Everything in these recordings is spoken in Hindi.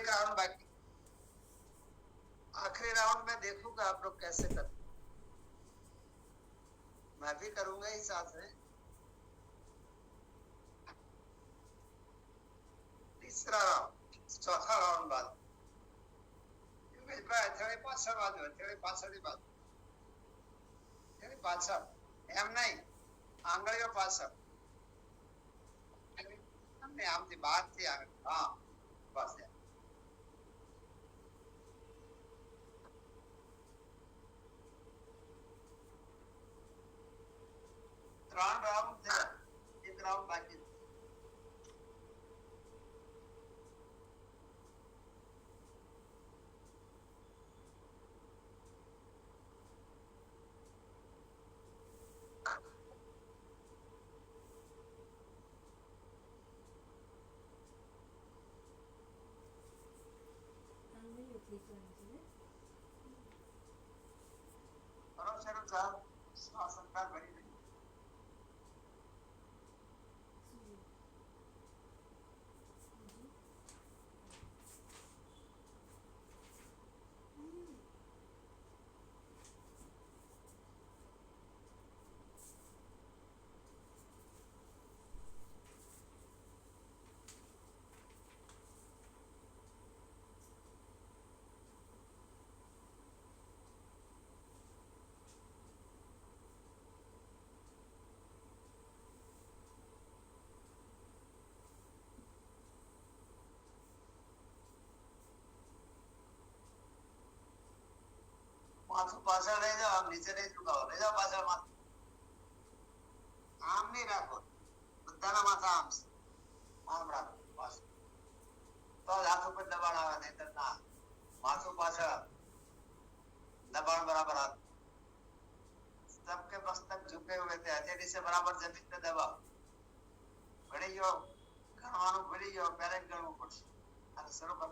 एक राउंड बाकी, आखिरी राउंड में देखूंगा आप लोग कैसे करते, मैं भी करूंगा ही साथ में। तीसरा राउंड, चौथा राउंड बाद थोड़ी पाछળ बाजू, थोड़ी પાછળની બાજુ, थोड़ी પાછળ, એમ નહીં, આંગળીઓ પાછળ, અને આમથી બહારથી આવે, હા બસ. ત્રણ રાઉન્ડ થયા, એક રાઉન્ડ બાકી. શરૂ સાહેબ, સરકાર ભરી રહી. माथुं पाછળ લઈ જાઓ, આમ નીચે નહીં ઝુકાવો, લઈ જાઓ પાછળ માથું, આમ નહીં રાખો, બધાના માથા આમ છે, આમ રાખો પાછળ, તો જ હાથ ઉપર દબાણ આવે, નહીંતર ના. માથું પાછળ, દબાણ બરાબર હાથ, सबके मस्तक झुके हुए थे, हथेली से बराबर जमीन पे दबाओ. ભળી ગયો, ગણવાનું ભૂલી ગયો, પહેલા જ ગણવું પડશે. અને શરૂ કરો.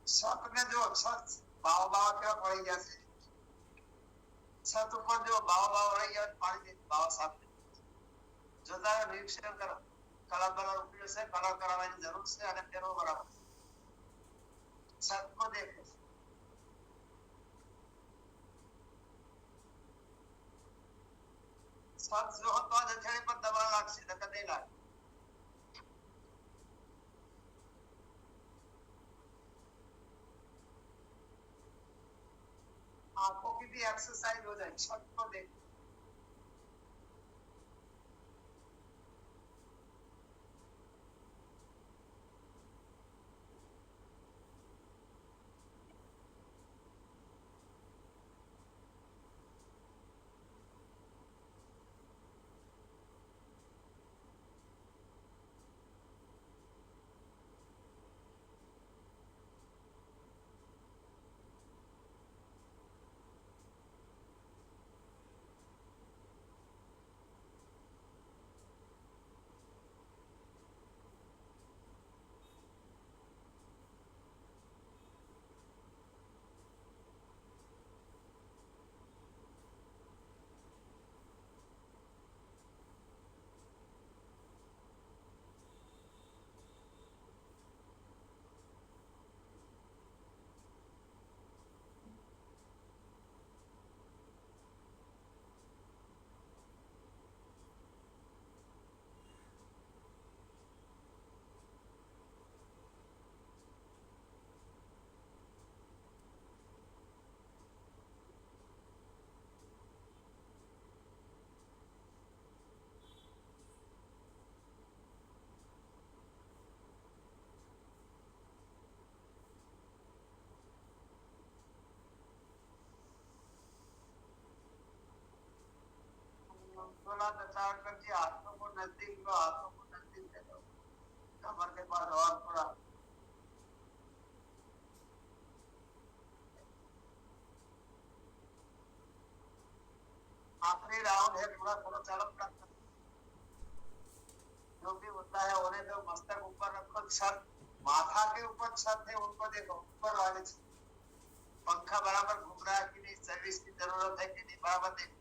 છત ને જો, છત બાવા બાવા કેવા પડી ગયા છે, છત ઉપર જો બાવા બાવા રહી ગયા, પાણી બાવા સાફ જોતા નિરીક્ષણ કરો. કલર બલર ઉપયોગ છે, કલર કરાવવાની જરૂર છે, અને ફેરવો બરાબર. છત को देखो, छत जो तो हथेली पर दबाव लागશે, નકર નહીં લાગે. आंखों की भी एक्सरसाइज हो जाए. छत को देखो, थोड़ा दचाव करके हाथों को नजदीक लो, हाथों को नजदीक ले लो, कमर के पास और थोड़ा. आखिरी राउंड है, थोड़ा थोड़ा चालू करना. जो भी होता है होने दो. मस्तक ऊपर रखो, छत माथा के ऊपर छत है, उनको देखो ऊपर वाले. पंखा बराबर देख।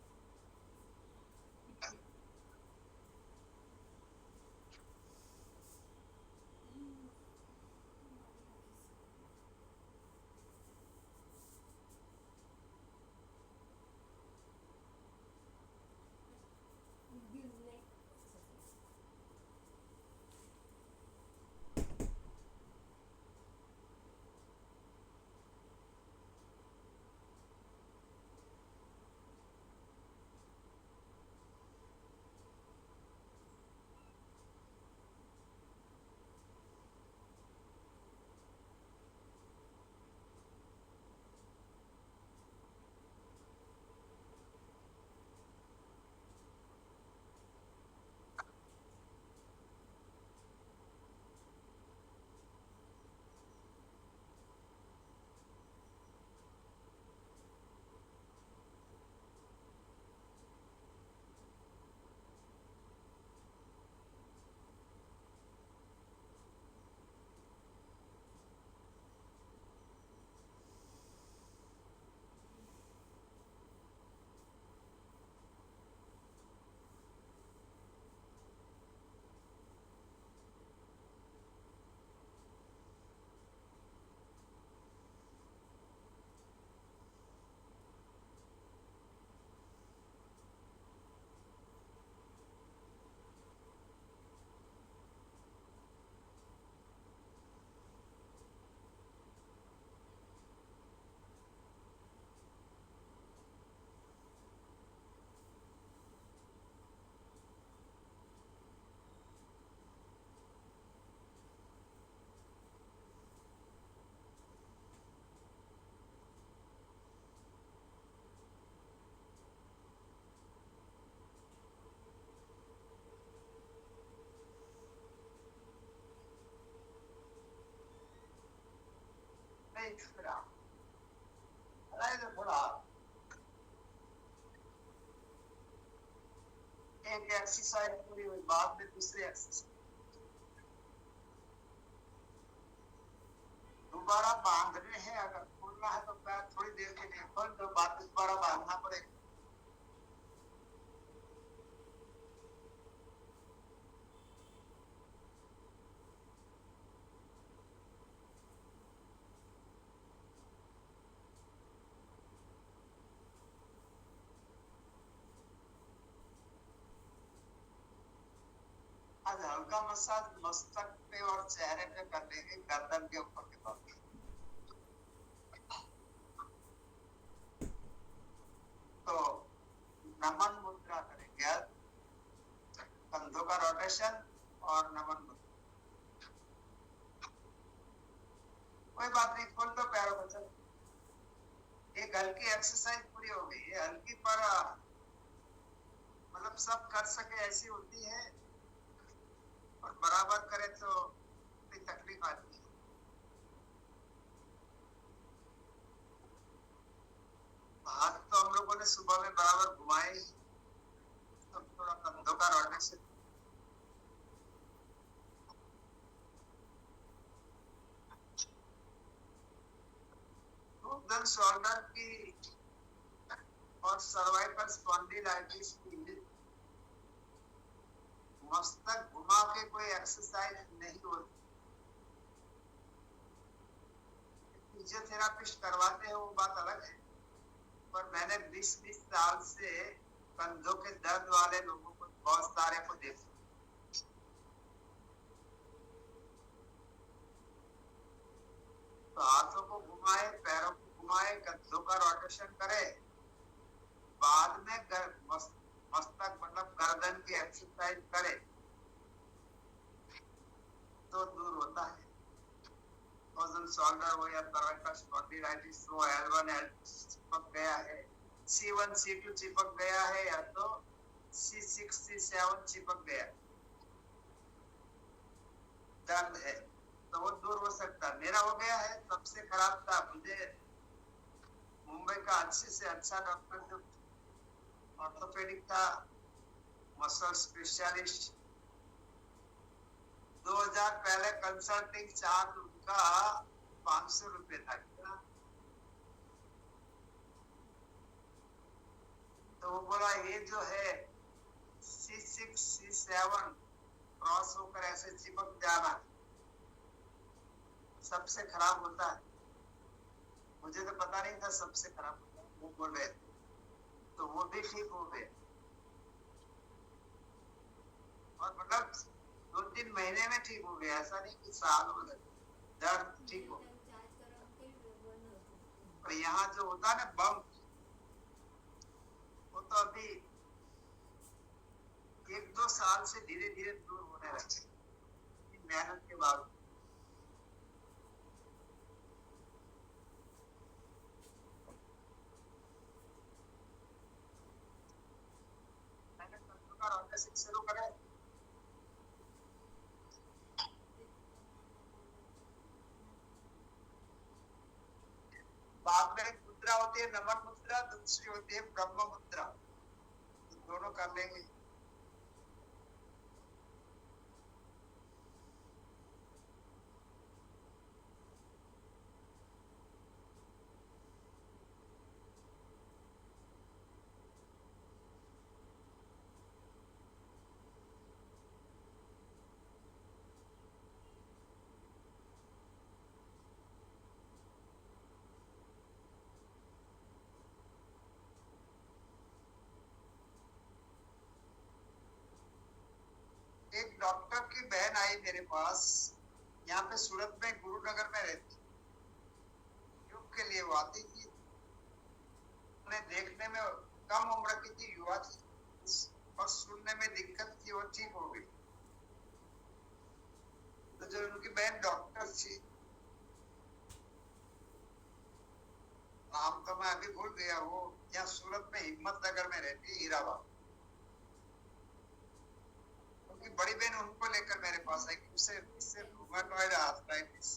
नहीं फिरा अरे तो थोड़ा एक एक्सरसाइज पूरी हुई, बाद में दूसरी एक्सरसाइज दोबारा बांधने हैं। अगर खोलना है तो पैर थोड़ी देर के लिए खोल दो, बाद में दोबारा बांधना पड़ेगा। आज हल्का मसाज मस्तक पे और चेहरे पे कर लेंगे, गर्दन के ऊपर के तौर पे। तो नमन मुद्रा करेंगे, कंधों का रोटेशन और नमन मुद्रा। कोई बात नहीं, खोल दो पैरों को। चल, एक हल्की एक्सरसाइज पूरी हो गई है, हल्की पर मतलब सब कर सके ऐसी होती है, और बराबर करे तो कोई तकलीफ आती है। हाथ तो हम लोगों ने सुबह में बराबर घुमाए, तो थोड़ा कंधों का रोटेशन। गर्दन शोल्डर की और सर्वाइकल स्पॉन्डिलाइटिस की मस्तक घुमा के कोई एक्सरसाइज नहीं होती। फिजियोथेरापिस्ट करवाते हैं वो बात अलग है, पर मैंने 20-20 साल से कंधों के दर्द वाले लोगों को बहुत सारे को देखा। तो हाथों को घुमाए, पैरों को घुमाए, कंधों का रोटेशन करे, बाद में मस्तक मतलब गर्दन की एक्सरसाइज करे तो दूर होता है। शोल्डर हो या सर्वाइकल स्पॉन्डिलाइटिस हो, L1 L2 चिपक गया है, C1 C2 चिपक गया है, या तो C6 C7 चिपक गया, दर्द है, तो वो दूर हो सकता है। मेरा हो गया है, सबसे खराब था। मुझे मुंबई का अच्छे से अच्छा डॉक्टर जो ऑर्थोपेडिक था, मसल स्पेशलिस्ट, 2000 पहले कंसल्टिंग चार्ज उनका 500 रुपए था। जो है C6 C7 क्रॉस होकर ऐसे चिपक जाना सबसे खराब होता है। मुझे तो पता नहीं था सबसे खराब होता है, वो बोल रहे थे, तो वो भी ठीक हो गया। और मतलब 2-3 महीने में ठीक हो गया, ऐसा नहीं कि साल हो गए, दर्द ठीक हो। और यहाँ जो होता है ना बम, वो तो अभी 1-2 साल से धीरे धीरे दूर होने लगे मेहनत के बाद। शुरू करें, बाद में मुद्रा होती है नमन मुद्रा, दूसरी होती है ब्रह्म मुद्रा, दोनों कर लेंगे। एक डॉक्टर की बहन आई मेरे पास, यहाँ पे सूरत में गुरुनगर में रहती, योग के लिए वो आती थी। उन्हें देखने में कम उम्र की थी, युवा थी, और सुनने में दिक्कत थी, वो ठीक हो गई। तो जो उनकी बहन डॉक्टर थी, नाम तो मैं अभी भूल गया, वो यहाँ सूरत में हिम्मतनगर में रहती, हीराबाद। उनकी बड़ी बहन उनको लेकर मेरे पास आई, उसे रूमेटॉइड आर्थराइटिस,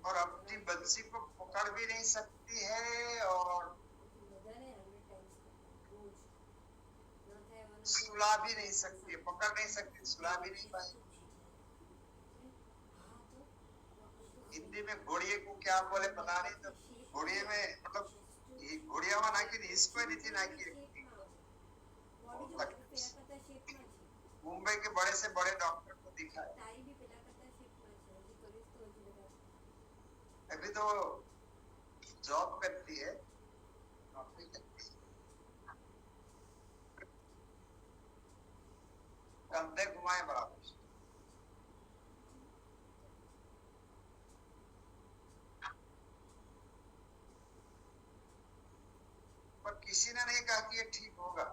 और अपनी बच्ची को पकड़ भी नहीं सकती है और सुला भी नहीं सकती, पकड़ नहीं सकती, सुला भी नहीं पाई। हिंदी में घोड़िए को क्या बोले पता नहीं, तो घोड़िए में मतलब घोड़िया ना कि इसको नहीं थी ना कि मुंबई के बड़े से बड़े डॉक्टर को दिखाया, अभी तो जॉब करती है, नौकरी करती है, कंधे घुमाए बराबर। पर किसी ने नहीं कहा कि ये ठीक होगा।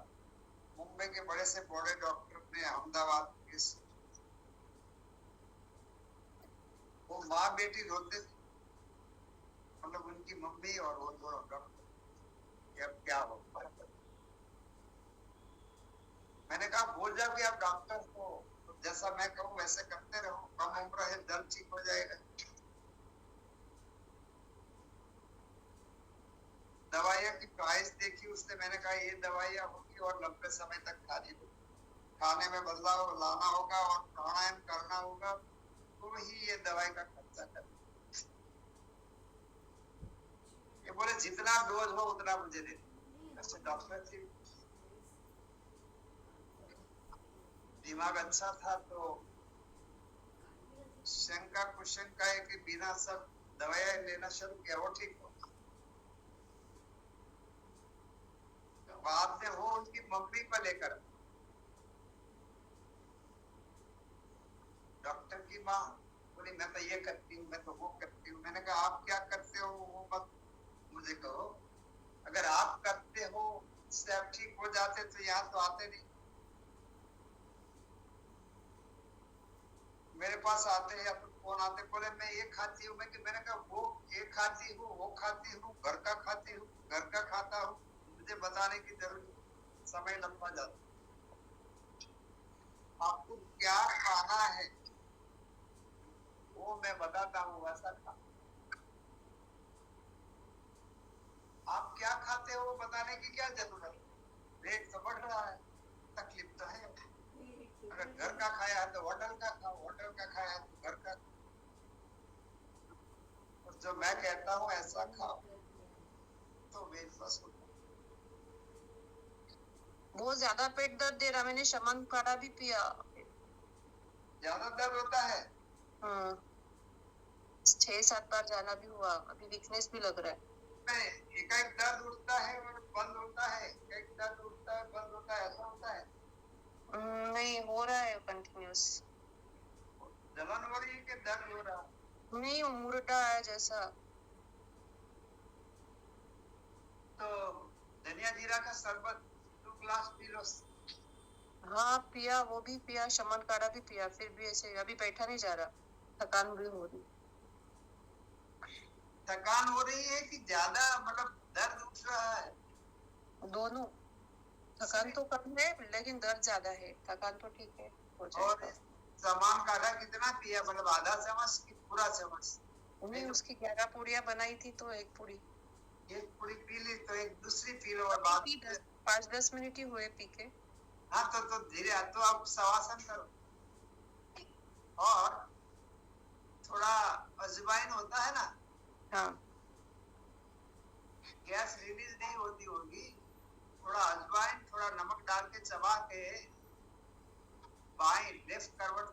मुंबई के बड़े से बड़े डॉक्टर ने अहमदाबाद के, वो माँ बेटी रोते थे, मतलब उनकी मम्मी और वो दोनों डॉक्टर, अब क्या हो। मैंने कहा बोल जाओ कि आप डॉक्टर हो, तो जैसा मैं कहूँ वैसे करते रहो, कम उम्र है, जल्द ठीक हो जाएगा। दवाइयाँ की प्राइस देखी उसने, मैंने कहा ये दवाइयाँ होगी और लंबे समय तक खानी होगी, खाने में बदलाव लाना होगा और प्राणायाम करना होगा, तो ही ये दवाई का खर्चा कर। ये बोले जितना डोज हो उतना मुझे दे। ऐसे डॉक्टर थी, दिमाग अच्छा था, तो शंका कुशंका है कि बिना सब दवाइयाँ लेना शुरू किया, वो ठीक हो। बाद में वो उनकी मम्मी को लेकर, डॉक्टर की माँ बोली मैं तो ये करती हूँ, मैं तो वो करती हूँ। मैंने कहा आप क्या करते हो वो मत मुझे कहो, अगर आप करते हो इससे आप ठीक हो जाते तो यहाँ तो आते नहीं। मेरे पास आते हैं या तो फोन आते, बोले मैं ये खाती हूँ, मैंने कहा वो ये खाती हूँ, वो खाती हूँ, घर का खाती हूँ, घर का खाता हूँ, मुझे बताने की जरूरत, समय लंबा जाता। आपको क्या खाना है वो मैं बताता हूँ, वैसा खा। आप क्या खाते हो वो बताने की क्या जरूरत है, रेट तो बढ़ रहा है, तकलीफ तो है। अगर घर का खाया है तो होटल का खाओ, होटल का खाया है तो घर का, और जो मैं कहता हूँ ऐसा खाओ। तो वेट लॉस होता है। बहुत ज्यादा पेट दर्द दे रहा, मैंने शमन काढ़ा भी पिया। ज्यादा दर्द होता है? 6-7 बार जाना भी हुआ, अभी वीकनेस भी लग रहा है। एकाएक दर्द उठता है और बंद होता है, एकाएक दर्द उठता है बंद होता है, ऐसा होता है? नहीं, हो रहा है कंटिन्यूस। जलन हो रही है कि दर्द हो रहा है? नहीं, मुर्टा है जैसा। तो धनिया जीरा का शरबत 2 ग्लास पी लो। हाँ पिया, वो भी पिया, शमन काढ़ा भी पिया, फिर भी ऐसे अभी बैठा नहीं जा रहा, थकान भी हो रही। थकान हो रही है कि ज्यादा मतलब दर्द उठ रहा है? दोनों। थकान तो कम है लेकिन दर्द ज्यादा है, थकान तो ठीक है, हो और जाएगा। सामान काढ़ा कितना पिया, मतलब आधा चम्मच कि पूरा चम्मच? नहीं, उसकी 11 पूड़ियां बनाई थी तो एक पूड़ी। एक पूरी पी ली तो एक दूसरी पी लो और बाद 5-10 मिनट ही हुए पी के। हाँ तो धीरे, तो आप शवासन करो और थोड़ा अजवाइन होता है ना, हाँ। गैस रिलीज नहीं होती होगी, थोड़ा अजवाइन थोड़ा नमक डाल के चबा के बाएं लेफ्ट करवट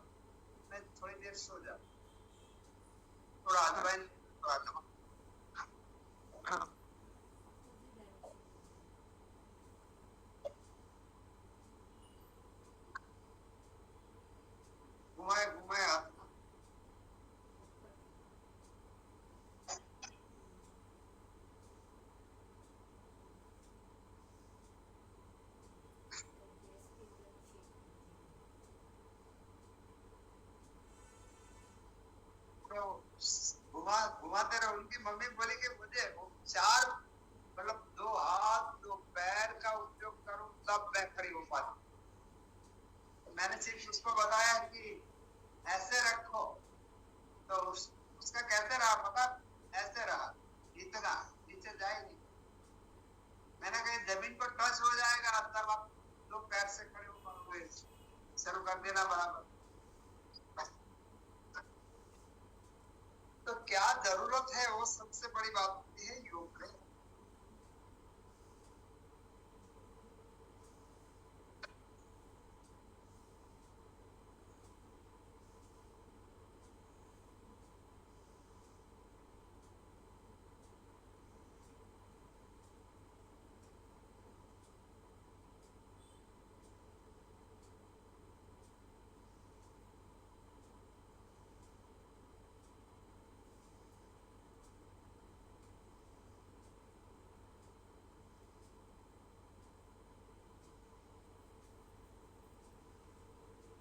में थोड़ी देर सो जाओ, थोड़ा अजवाइन थोड़ा नमक। हाँ। घुमाए घुमाए हाथ। तो घुमाते रहो। उनकी मम्मी बोली कि मुझे 4 मतलब 2 हाथ 2 पैर का उपयोग करूं तब मैं खड़ी हो पाती। मैंने सिर्फ उसको बताया कि ऐसे रखो, तो उसका कहते रहा पता, ऐसे रहा, इतना नीचे जाएगी। मैंने कहा जमीन पर टच हो जाएगा तब आप 2 पैर से खड़े हो पाओगे, शुरू कर देना बराबर। तो क्या जरूरत है, वो सबसे बड़ी बात होती है योग में।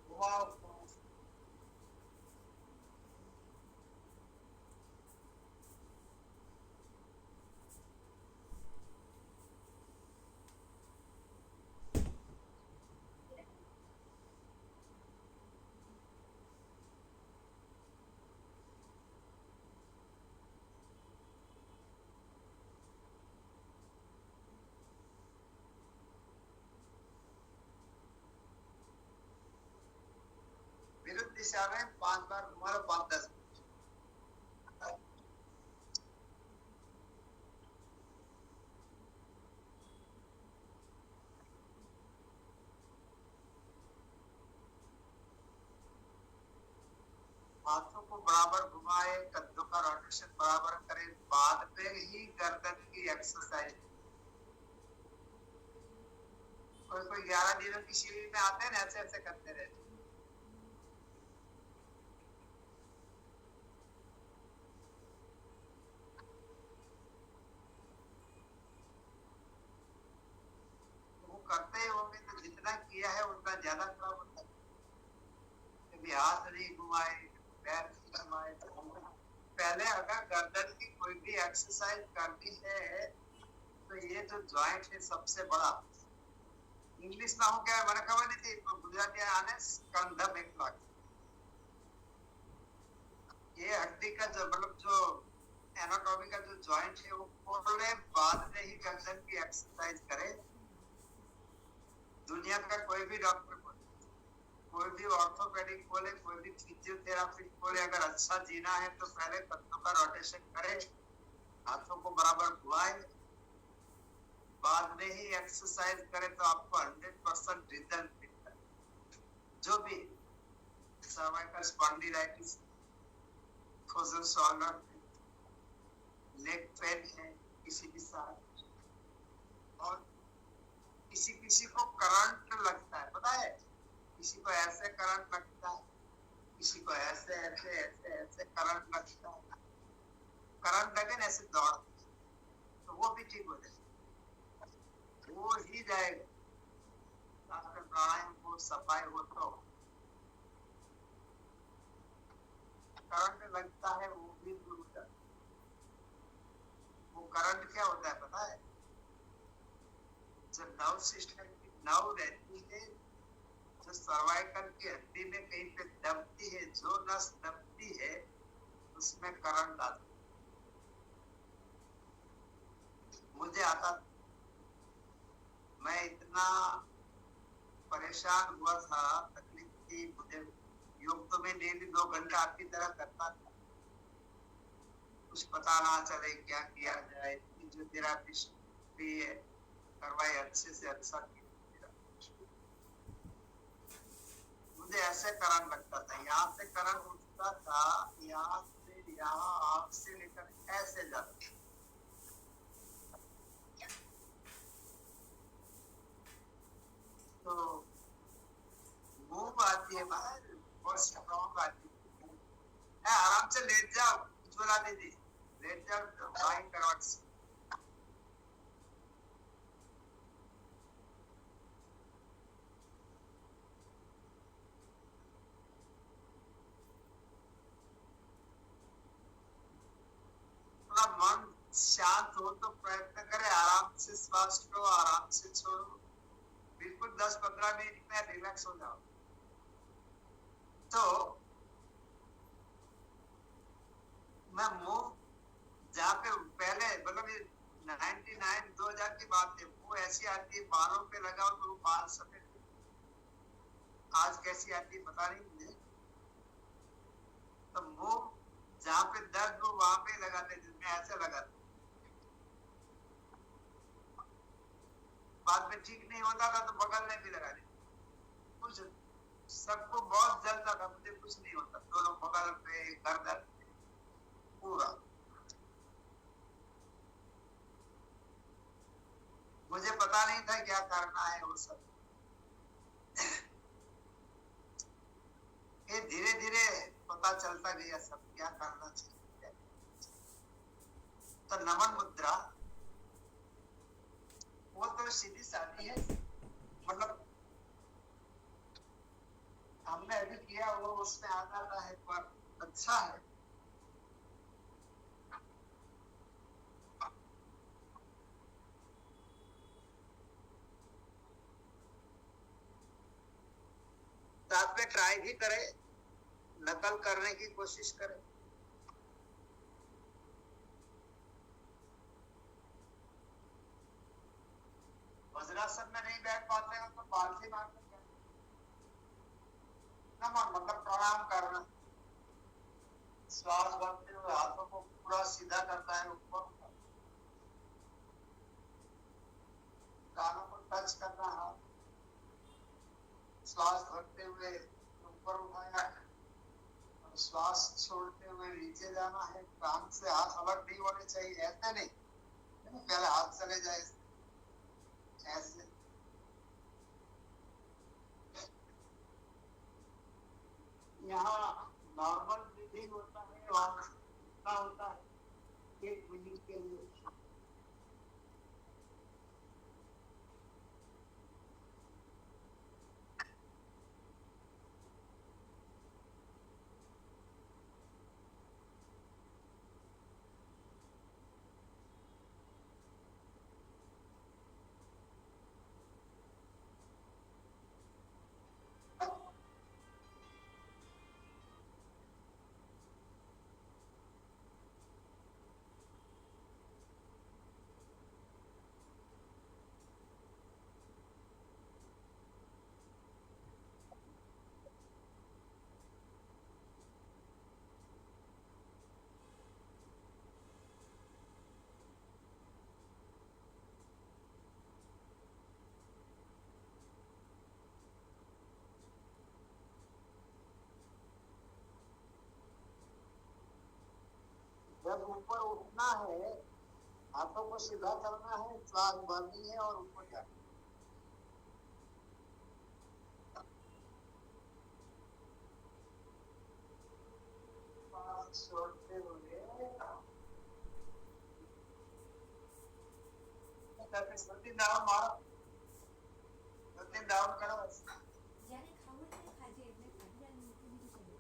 घुमाओ। विरुद्ध दिशा में 5 बार घुमा लो, 5-10 हाथों को बराबर घुमाए, कंधों का रोटेशन बराबर करें, बाद में ही गर्दन की एक्सरसाइज। कोई कोई 11 दिनों की शिविर में आते हैं ना, ऐसे ऐसे करते रहते। वो करते ही होंगे तो जितना किया है उतना ज्यादा खराब होता है। कभी हाथ नहीं घुमाए, पैर नहीं घुमाए। पहले अगर गर्दन की कोई भी एक्सरसाइज करनी है तो ये जो जॉइंट है सबसे बड़ा, इंग्लिश में હું क्या મને ખબર નથી, ગુજરાતી આને સ્કંધમ એકલાક। ये हड्डी का जो मतलब जो एनाटॉमी का जो जॉइंट है वो खोले बाद में ही गर्दन की एक्सरसाइज करे। दुनिया का कोई भी डॉक्टर बोले, कोई भी ऑर्थोपेडिक बोले, कोई भी फिजियोथेरापी बोले, अगर अच्छा जीना है तो पहले कंधों का रोटेशन करे, हाथों को बराबर घुमाए, बाद में ही एक्सरसाइज करें तो आपको 100% रिजल्ट मिलता है। जो भी cervical spondylitis, frozen shoulder, leg pain है किसी भी साथ, और किसी किसी को करंट लगता है, पता है, किसी को ऐसे करंट लगता है, किसी को ऐसे ऐसे ऐसे ऐसे करंट लगता है। करंट लगे ना ऐसे दौड़, तो वो भी ठीक हो जाए, वो ही जाएगा। प्राणायाम को सफाई हो तो करंट लगता है वो भी दूर हो जाता है। वो करंट क्या होता है पता है? जो नर्व सिस्टम की नर्व रहती है, जो सर्वाइकल की हड्डी में कहीं पे दबती है, जो नस दबती है उसमें करंट आता है। मुझे आता, मैं इतना परेशान हुआ था, तकलीफ थी मुझे। योग तो मैं डेली 2 घंटा आपकी तरह करता था, कुछ पता ना चले क्या किया जाए। फिजियोथेरापी भी करवाई, अच्छे से अच्छा किया। मुझे ऐसे करंट लगता था, यहाँ से करंट उठता था, यहाँ से यहाँ आँख से लेकर ऐसे जाता था। तो मूव आती है बाहर, बहुत स्ट्रॉन्ग आती है। आराम से लेट जाओ उज्ज्वला दीदी, लेट जाओ तो बाई करवट से। थोड़ा मन शांत हो तो प्रयत्न करें, आराम से श्वास लो, आराम से छोड़ो, बिल्कुल 10-15 मिनट में रिलैक्स हो जाओ। तो मैं मूव, जहाँ पे पहले मतलब 99 2000 की बात है, वो ऐसी आती है बालों पे लगाओ तो वो बाल सफेद, आज कैसी आती है पता नहीं मुझे। तो मूव जहाँ पे दर्द हो वहां पे लगाते, जिसमें ऐसे लगाते, बाद में ठीक नहीं होता था तो बगल में भी लगा देते। कुछ सबको बहुत जलता था, मुझे कुछ नहीं होता, दोनों बगल पे, गर्दन पे, पूरा। मुझे पता नहीं था क्या करना है वो सब। ये धीरे धीरे पता चलता गया सब क्या करना चाहिए। तो नमन मुद्रा वो तो सीधी सादी है, मतलब हमने अभी किया वो उसमें आ जाता है, पर अच्छा है। साथ में ट्राई भी करें, नकल करने की कोशिश करें। वज्रासन में नहीं बैठ पाते हो तो पालथी मार के नमन मतलब प्रणाम करना, श्वास भरते हुए हाथों को पूरा सीधा करता है ऊपर, कानों को टच करना, हाथ श्वास भरते हुए ऊपर उठाया, श्वास छोड़ते हुए नीचे जाना है। कान से हाथ अलग नहीं होने चाहिए, ऐसे नहीं, पहले हाथ चले जाए ऐसे। यहाँ नॉर्मल ब्रीथिंग होता है और इतना होता है 1 मिनट के लिए। ऊपर उठना है, हाथों को सीधा करना है, श्वास भरनी है और ऊपर जाना। श्वास छोड़ते हुए 2-3 राउंड मारो, 2-3 राउंड करो। જ્યારે ખાવું હોય ત્યારે ખાજે એટલે ખાધી આ મૂકી દીધું છે.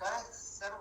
करें सर।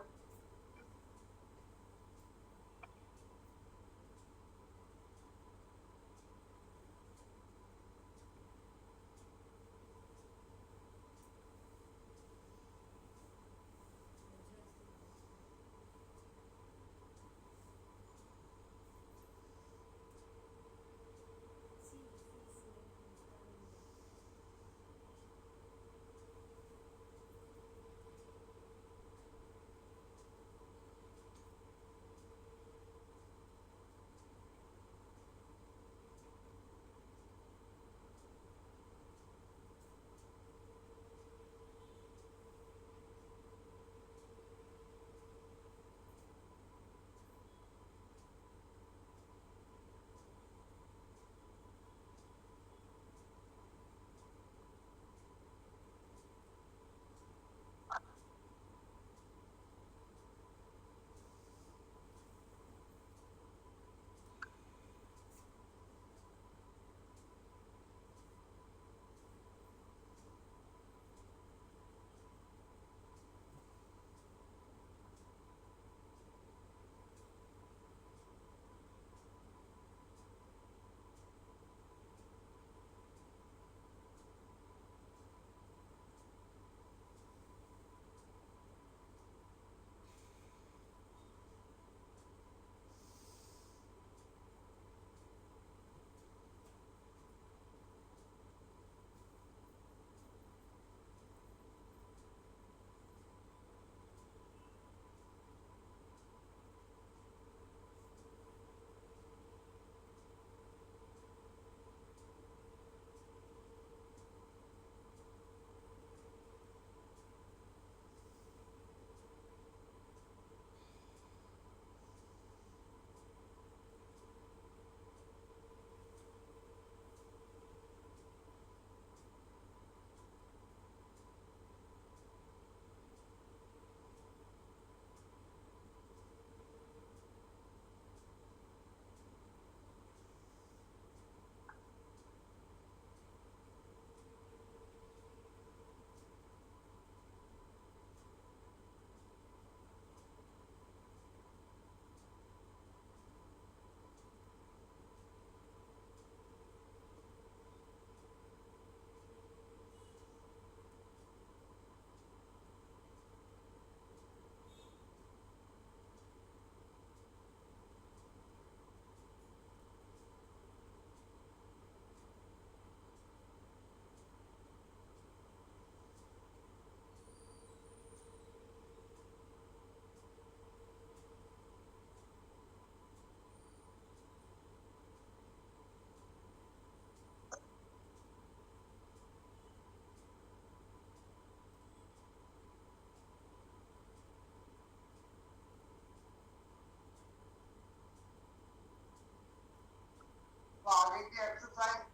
तो आगे की एक्सरसाइज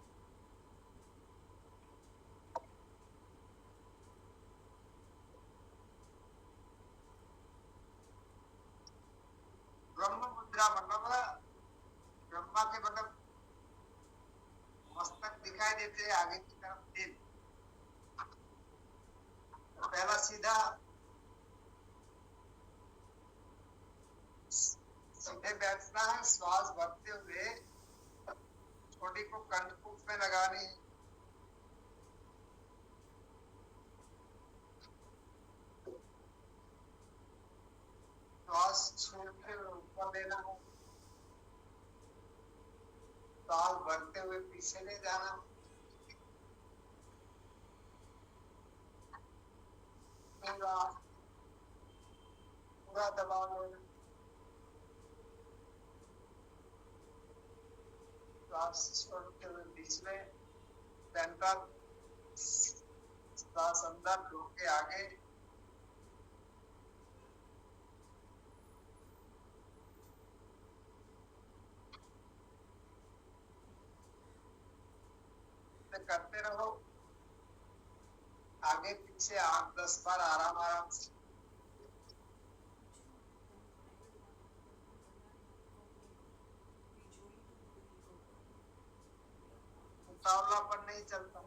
ब्रह्म मुद्रा, मतलब ब्रह्मा के मतलब मस्तक दिखाई देते हैं, आगे की तरफ दिल। तो पहला सीधा सीधे बैठना है, श्वास भरते हुए छोटी को कंठकूप में लगानी है। श्वास छोड़ते हुए ऊपर लेना है, श्वास भरते हुए पीछे ले जाना, पूरा पूरा दबाव लेना, श्वास छोड़ते हुए बीच में सेंटर, श्वास अंदर ढूंढ के आगे, करते रहो, आगे पीछे 8-10 बार आराम आराम से। उतावलापन नहीं चलता।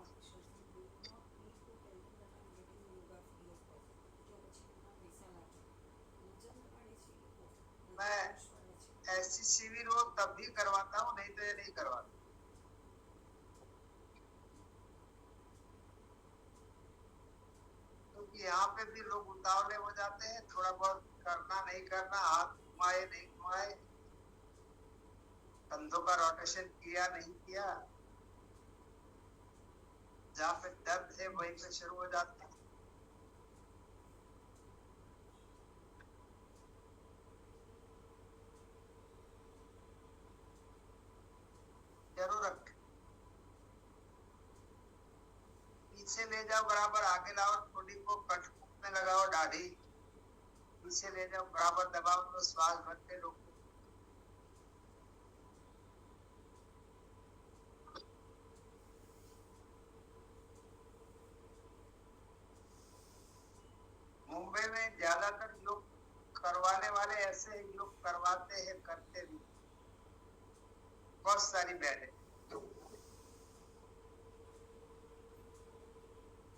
मैं ऐसी शिविर हो तब भी करवाता हूँ, नहीं तो ये नहीं करवाता। क्योंकि यहाँ पे भी लोग उतावले हो जाते हैं, थोड़ा बहुत करना नहीं करना, हाथ घुमाए नहीं घुमाए, कंधों का रोटेशन किया नहीं किया, जहाँ पे दर्द है वहीं पे शुरू हो जाता है। जरूर रख, पीछे ले जाओ बराबर, आगे लाओ, थोड़ी को कट में लगाओ, दाढ़ी पीछे ले जाओ बराबर, दबाओ तो श्वास भरते रोको। मुंबई में ज्यादातर योग करवाने वाले ऐसे योग करवाते हैं, करते भी बहुत सारी बैठे।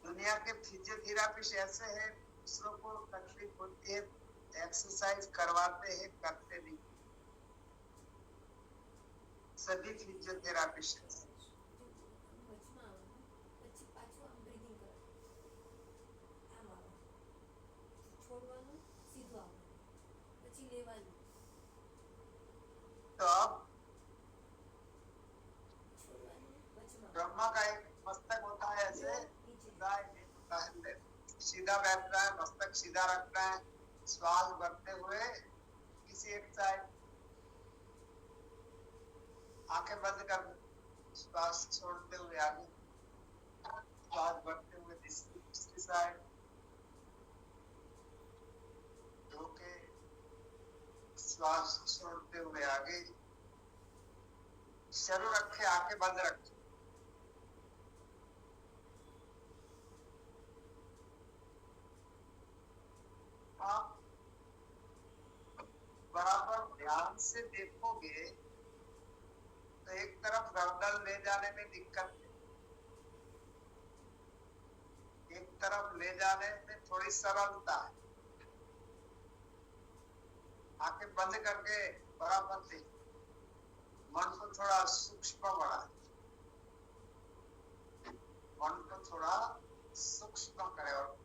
दुनिया के फिजियोथेरापिस्ट ऐसे हैं, दूसरों को तकलीफ होती है, एक्सरसाइज करवाते हैं, करते नहीं। सभी फिजियोथेरापिस्ट तो अब ब्रह्मा का एक मस्तक होता है ऐसे, सीधा बैठना है, मस्तक सीधा रखना है, श्वास भरते हुए किसी एक साइड, आंखें बंद कर, श्वास छोड़ते हुए आगे, श्वास भरते हुए दूसरी साइड, रोके, श्वास छोड़ते हुए आगे, शरीर रखे, आंखें बंद रखे। आप बराबर ध्यान से देखोगे तो एक तरफ गर्दन ले जाने में दिक्कत है, एक तरफ ले जाने में थोड़ी सरलता है। आंखें बंद करके बराबर देख, मन को थोड़ा सूक्ष्म बढ़ा, मन को थोड़ा सूक्ष्म करे। और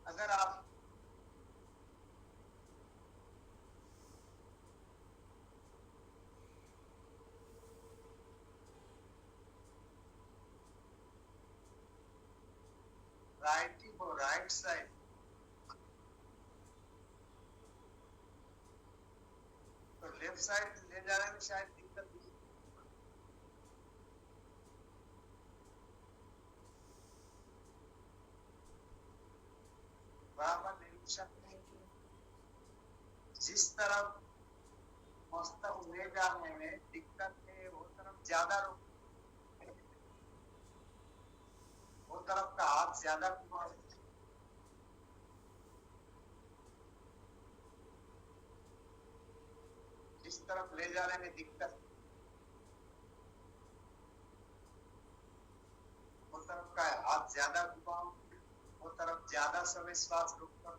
अगर आप राइटी हो, राइट साइड, तो लेफ्ट साइड ले जाने में शायद दिक्कत नहीं। बराबर निरीक्षण नहीं, जिस तरफ मस्तक ले जाने में दिक्कत है वो तरफ ज्यादा रुक, वो तरफ का हाथ ज्यादा घुमाओ, जिस तरफ ले जाने में दिक्कत वो तरफ का हाथ ज्यादा घुमाओ, वो तरफ ज्यादा समय श्वास रोक कर।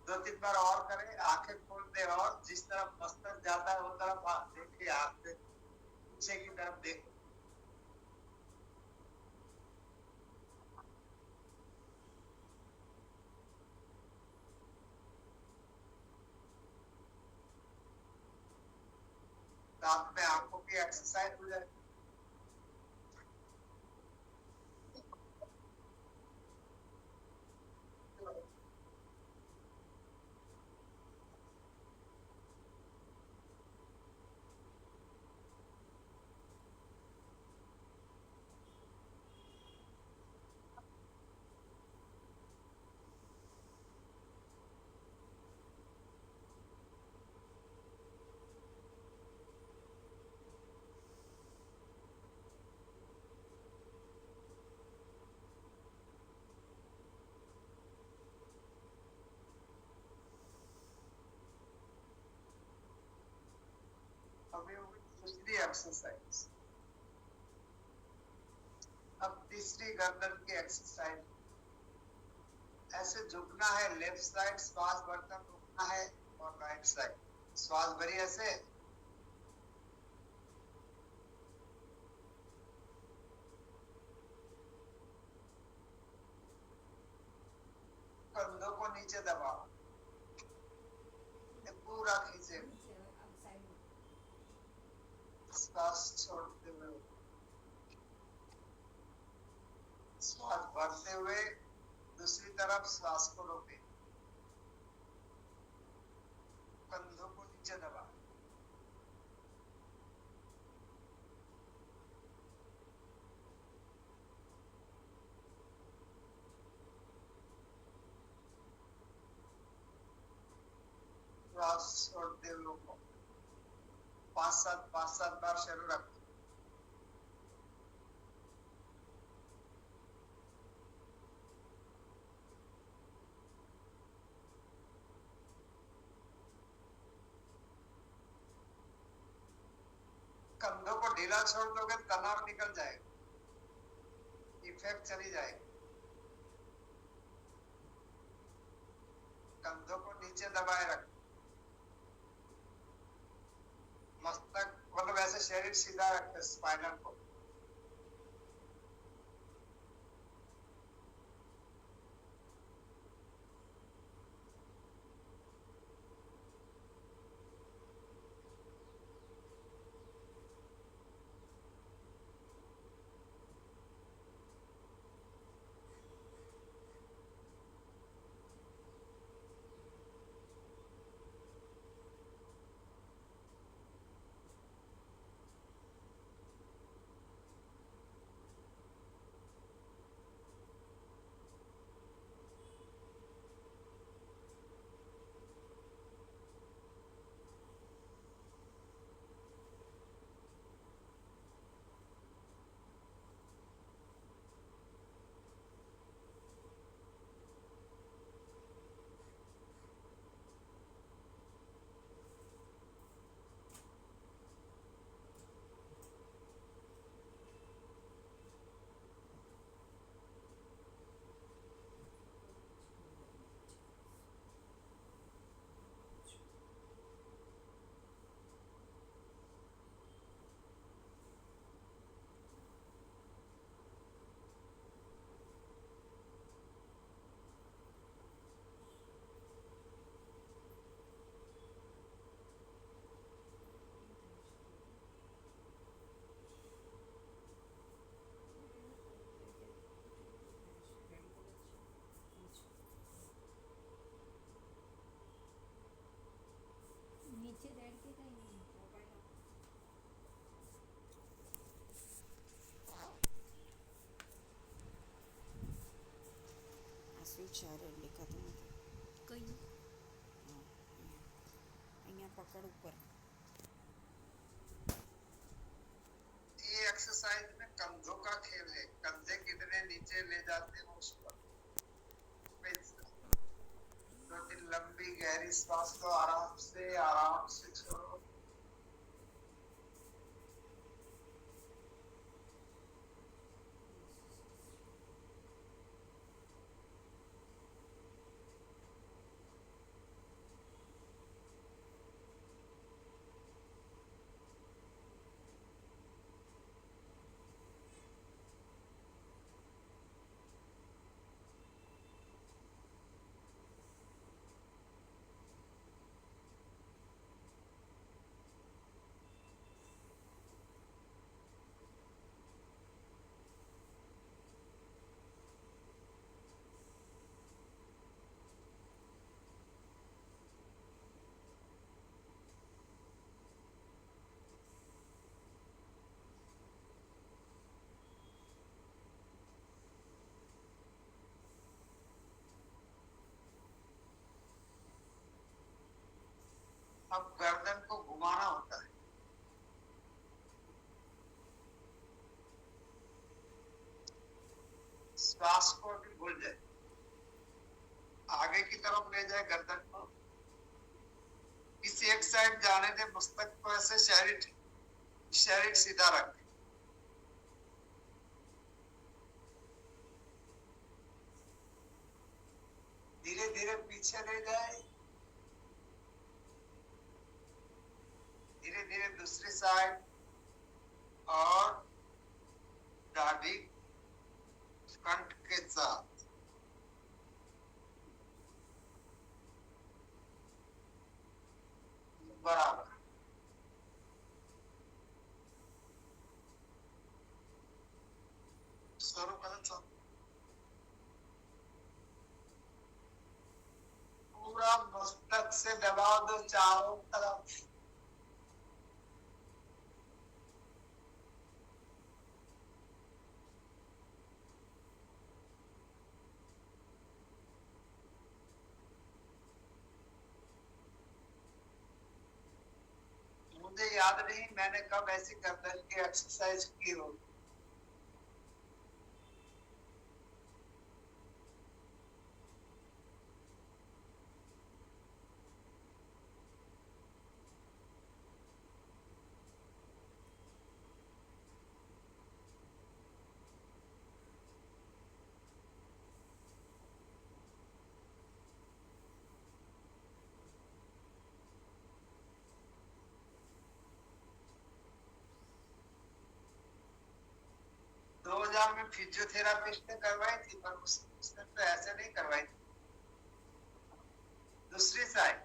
दो तीन बार और करें, आंखें खोल दे और जिस तरफ मस्तक जाता है वो तरफ हाथ देखिए, हाथ से पीछे की तरफ देखो। साथ में आंखों की एक्सरसाइज हो जाए। एक्सरसाइज। अब तीसरी गर्दन की एक्सरसाइज, ऐसे झुकना है, लेफ्ट साइड श्वास भरकर रुकना है और राइट साइड श्वास भरी ऐसे, कंधों को नीचे दबाओ, पूरा खींचे, नीचे अब साइड में श्वास छोड़ते हुए, श्वास भरते हुए दूसरी तरफ श्वास को रोके, कंधों को नीचे दबाओ, श्वास छोड़ते हुए रोको। 5-7 बार शुरू रखो। कंधों को ढीला छोड़ दोगे तनाव निकल जाएगा, इफेक्ट चली जाएगी। कंधों को नीचे दबाए रखो, मस्तक मतलब ऐसे शरीर सीधा रखते, स्पाइनल को नीचे बैठ के कहीं આ શું છે અરે દેખાતું નથી कहीं હા અહીંયા પકડ ઉપર ये एक्सरसाइज में कंधों का खेल है, कंधे कितने नीचे ले जाते हैं उस पर। लंबी गहरी श्वास को आराम से छोड़ो। अब गर्दन को घुमाना होता है, श्वास को भी भूल जाए, आगे की तरफ ले जाए गर्दन को, किसी एक साइड जाने दे, मस्तक को ऐसे शरीर शरीर सीधा रखें। धीरे धीरे पीछे ले जाए। धीरे धीरे दूसरी साइड और दाढ़ी कंठ के साथ। बराबर। शुरू करें। पूरा मस्तक से दबा दो चारों तरफ। मुझे याद नहीं मैंने कब ऐसी गर्दन की एक्सरसाइज की हो। दो 2000 में फिजियोथेरापिस्ट ने करवाई थी, पर उसने तो ऐसे नहीं करवाई थी। दूसरी साइड।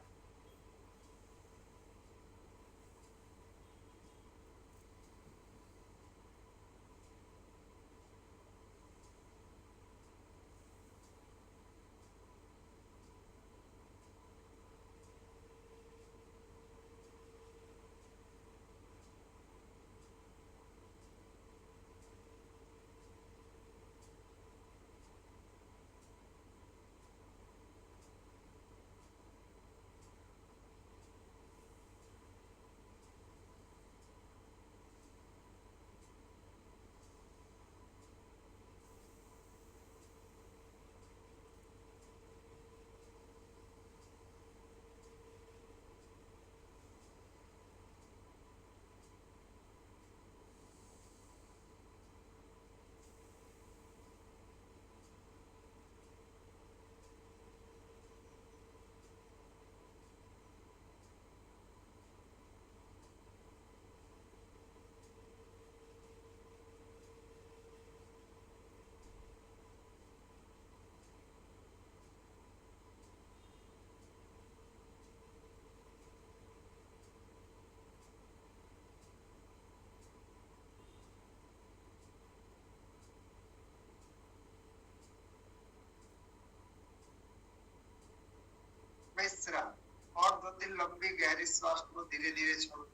विश्राम। और 2-3 लंबी गहरी श्वास को धीरे धीरे छोड़ो।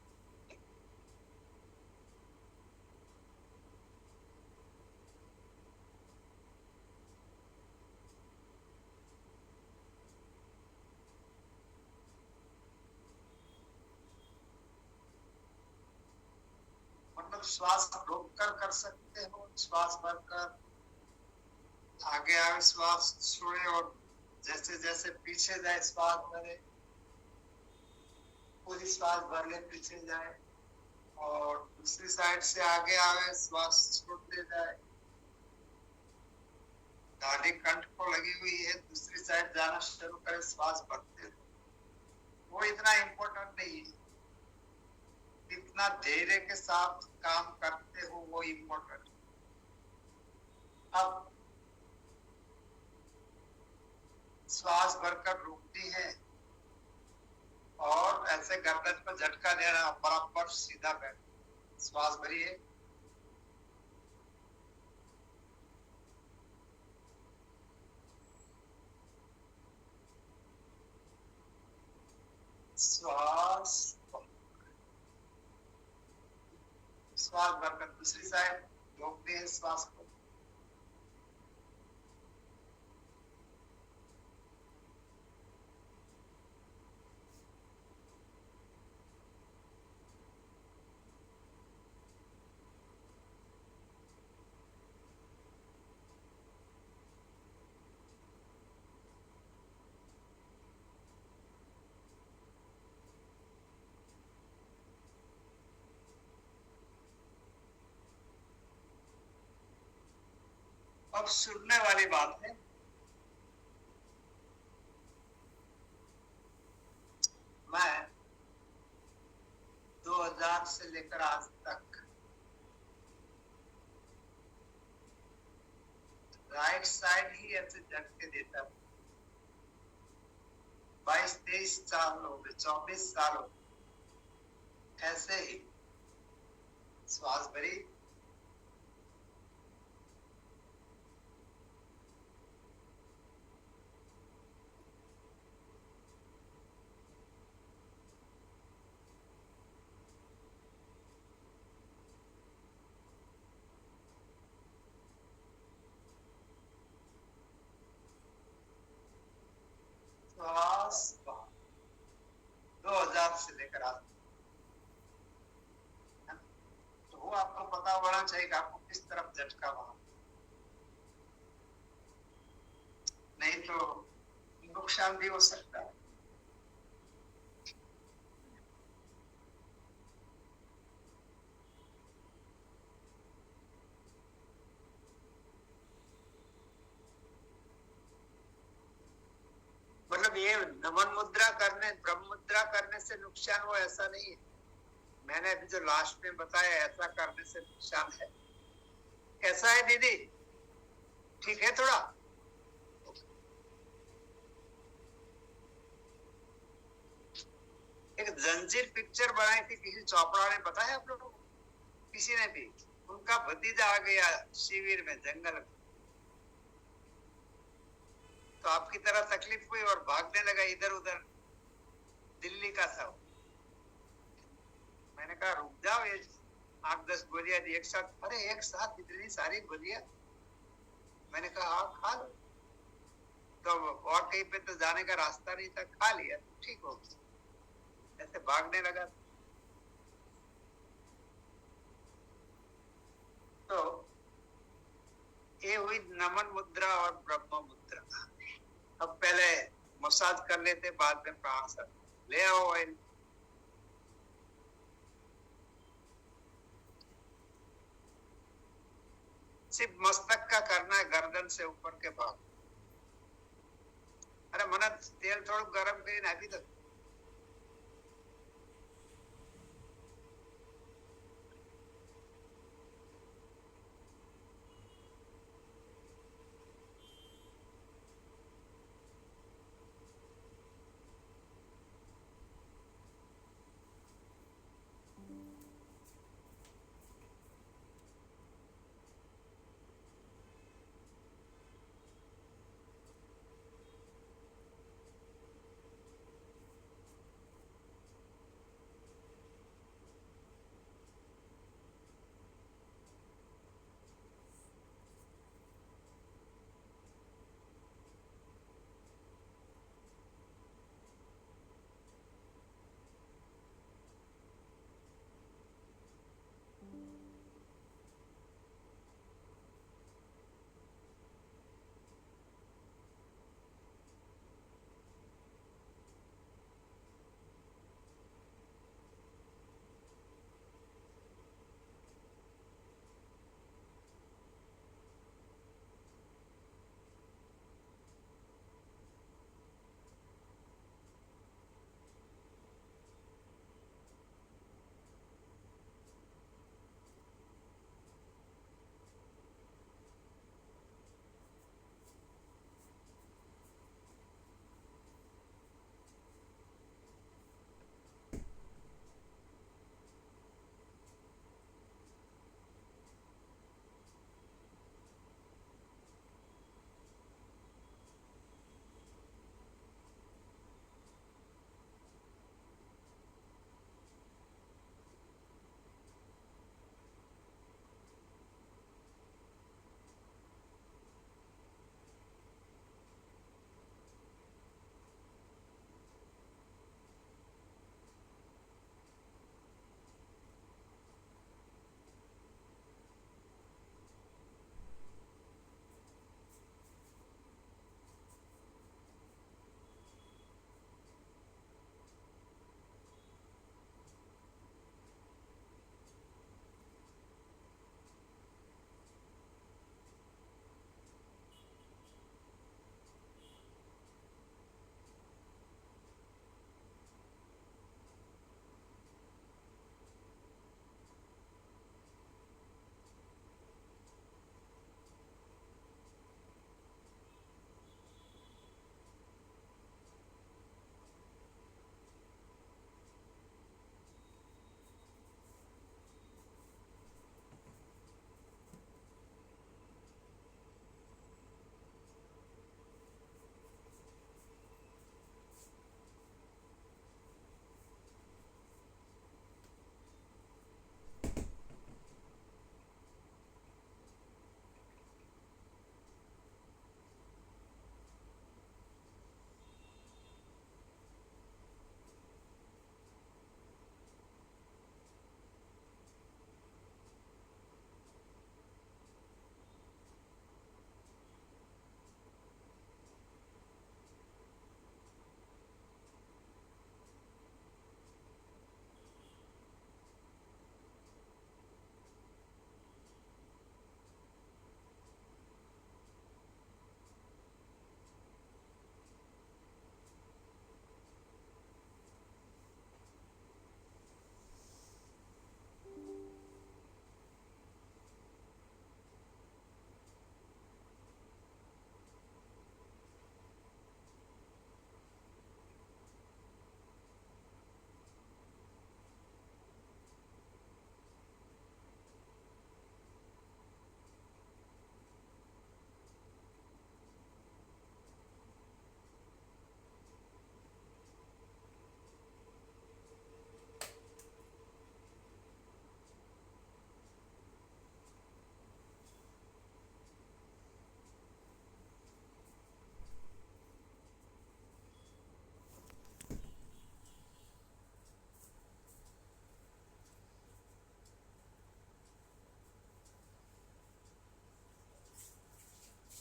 मतलब श्वास रोक कर सकते हो, श्वास भरकर आगे आगे श्वास छोड़े और जैसे जैसे पीछे जाए श्वास भरे। पूरी श्वास भर ले पीछे जाए और दूसरी साइड से आगे आवे श्वास छोड़ते जाए। दाढ़ी कंठ को लगी हुई है, दूसरी साइड जाना शुरू करे, श्वास भरते। वो इतना इम्पोर्टेंट नहीं है, कितना धैर्य के साथ काम करते हो वो इम्पोर्टेंट। अब श्वास भरकर रोकती है और ऐसे गर्दन पर झटका देना, बराबर सीधा बैठ। श्वास भरिए। श्वास श्वास भरकर दूसरी साइड रोकते हैं श्वास को। अब सुनने वाली बात है, मैं 2000 से लेकर आज तक राइट साइड ही ऐसे झटके देता हूँ। 22-23 साल हो गए, 24 साल हो गए, ऐसे ही श्वास भरी, श्वास 2000 से लेकर आज, तो वो आपको पता होना चाहिए कि आपको किस तरफ झटका वहां, नहीं तो नुकसान भी हो सकता है। मतलब ये नमन मुद्रा करने, ब्रह्म मुद्रा करने से नुकसान हो ऐसा नहीं है। मैंने अभी जो लास्ट में बताया ऐसा करने से नुकसान है। कैसा है दीदी, ठीक है थोड़ा? एक जंजीर पिक्चर बनाई थी किसी चोपड़ा ने, पता है आप लोगों को? किसी ने भी, उनका भतीजा आ गया शिविर में, जंगल में, तो आपकी तरह तकलीफ हुई और भागने लगा इधर उधर, दिल्ली का था। मैंने कहा रुक जाओ, ये 8-10 गोलियां दी एक साथ। अरे एक साथ इतनी सारी गोलियां? मैंने कहा हाँ खा लो। तो और कहीं पे तो जाने का रास्ता नहीं था, खा लिया, ठीक हो गया। ऐसे भागने लगा। तो ये हुई नमन मुद्रा और ब्रह्म मुद्रा। अब पहले मसाज कर लेते, बाद में प्राण सर ले आओ ऑयल। सिर्फ मस्तक का करना है, गर्दन से ऊपर के भाग। अरे मन तेल थोड़ा गरम करी, अभी तो